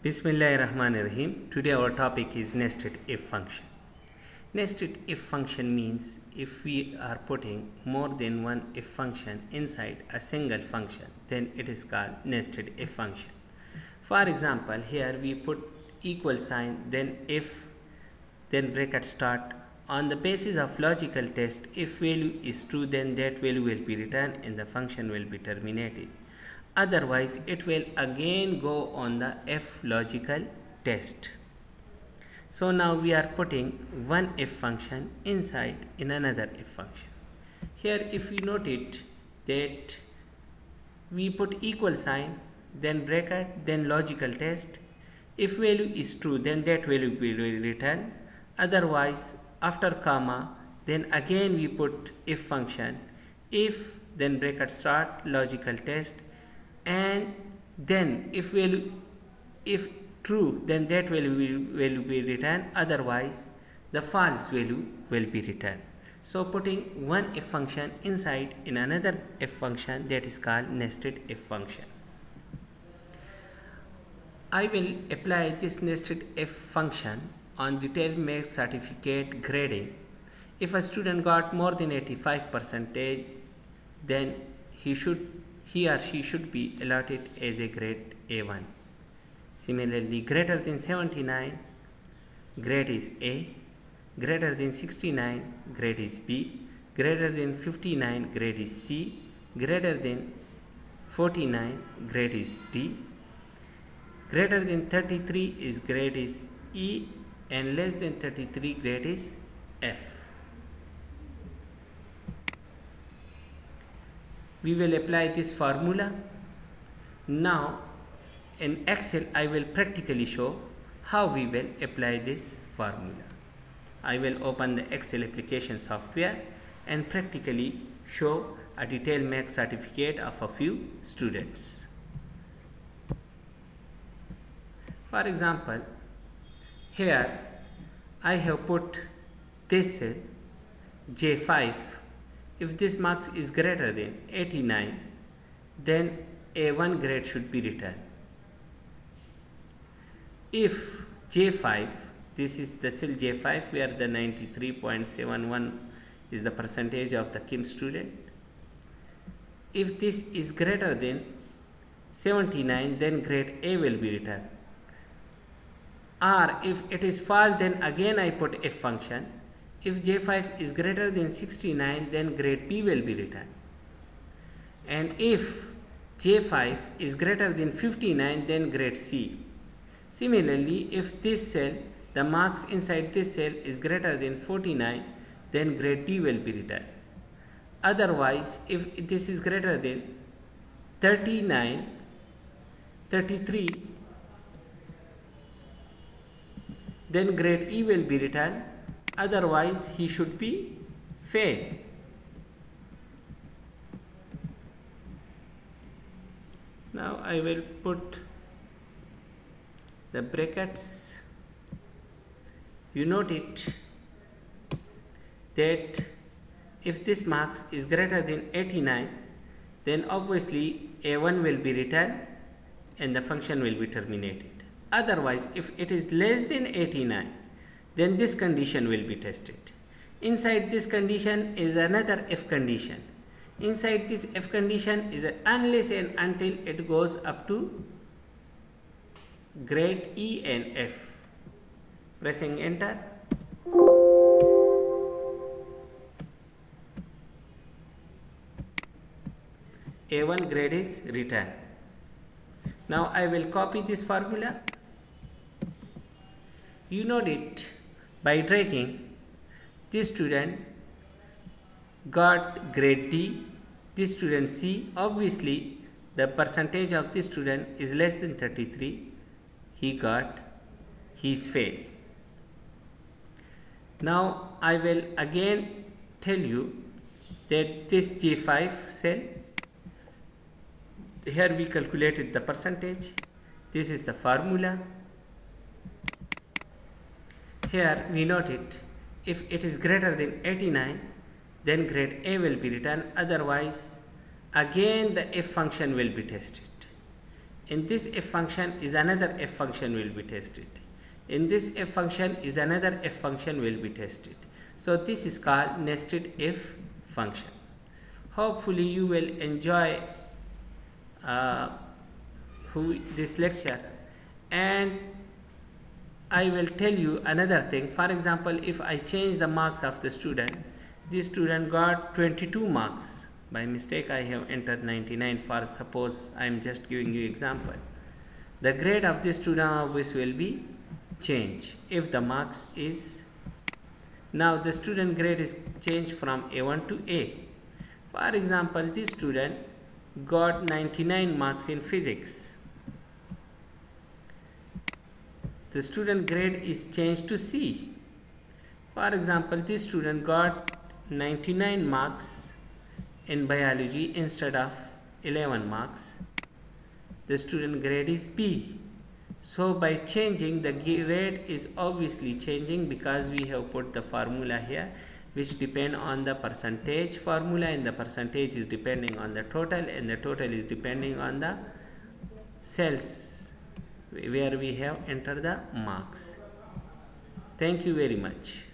Bismillahirrahmanirrahim. Today our topic is nested if function. Nested if function means if we are putting more than one if function inside a single function, then it is called nested if function. For example, here we put equal sign, then if, then bracket start. On the basis of logical test, if value is true, then that value will be returned and the function will be terminated. Otherwise, it will again go on the if logical test. So now we are putting one if function inside in another if function. Here if you note it that we put equal sign, then bracket, then logical test. If value is true, then that value will be returned. Otherwise, after comma, then again we put if function. If, then bracket start, logical test, and then if true, then that value will be returned. Otherwise, the false value will be returned. So putting one if function inside in another if function, that is called nested if function. I will apply this nested if function on the TaylorMade certificate grading. If a student got more than 85%, then he or she should be allotted as a grade A1. Similarly, greater than 79, grade is A. Greater than 69, grade is B. Greater than 59, grade is C. Greater than 49, grade is D. Greater than 33 is grade is E, and less than 33 grade is F. We will apply this formula. Now in Excel I will practically show how we will apply this formula. I will open the Excel application software and practically show a detailed TaylorMade certificate of a few students. For example, here I have put this cell J5. If this marks is greater than 89, then A1 grade should be returned. If J5, this is the cell J5 where the 93.71 is the percentage of the KIM student. If this is greater than 79, then grade A will be returned. Or if it is false, then again I put if function. If J5 is greater than 69, then grade B will be returned. And if J5 is greater than 59, then grade C. Similarly, if this cell, the marks inside this cell is greater than 49, then grade D will be returned. Otherwise, if this is greater than 33, then grade E will be returned. Otherwise, he should be fail. Now I will put the brackets. You note it that if this marks is greater than 89, then obviously A1 will be returned and the function will be terminated. Otherwise, if it is less than 89, then this condition will be tested. Inside this condition is another if condition. Inside this if condition is unless and until it goes up to grade E and F. Pressing enter. A1 grade is returned. Now I will copy this formula. You note it by dragging. This student got grade D, this student C. Obviously the percentage of this student is less than 33. He is failed. Now I will again tell you that this J5 cell, here we calculated the percentage. This is the formula. Here we note it. If it is greater than 89, then grade A will be returned. Otherwise, again the if function will be tested. In this if function is another f function will be tested. In this f function is another f function will be tested. So this is called nested if function. Hopefully you will enjoy this lecture, and I will tell you another thing. For example, if I change the marks of the student, this student got 22 marks. By mistake I have entered 99, for suppose I am just giving you example. The grade of this student always will be changed if the marks is, now the student grade is changed from A1 to A. For example, this student got 99 marks in physics. The student grade is changed to C. For example, this student got 99 marks in biology instead of 11 marks. The student grade is B. So by changing, the grade is obviously changing because we have put the formula here which depend on the percentage formula, and the percentage is depending on the total, and the total is depending on the cells where we have entered the marks. Thank you very much.